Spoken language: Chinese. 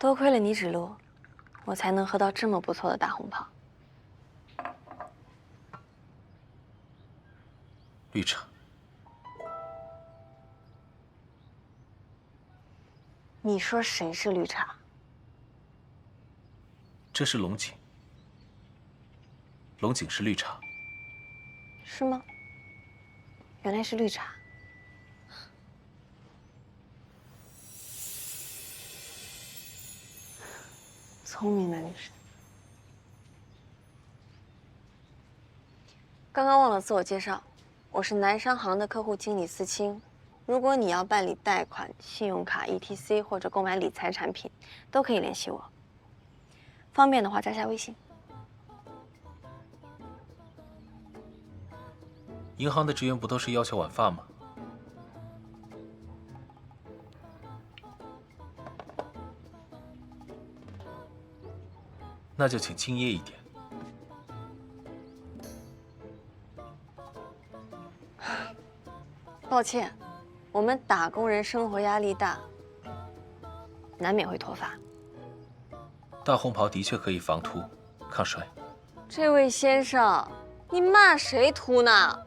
多亏了你指路，我才能喝到这么不错的大红袍。绿茶。你说谁是绿茶？这是龙井，龙井是绿茶。是吗？原来是绿茶。聪明的女生。刚刚忘了自我介绍，我是南商行的客户经理思清。如果你要办理贷款、信用卡、ETC 或者购买理财产品，都可以联系我。方便的话加下微信。银行的职员不都是要求晚发吗？那就请敬业一点。抱歉，我们打工人生活压力大，难免会脱发。大红袍的确可以防秃、抗衰。这位先生，你骂谁秃呢？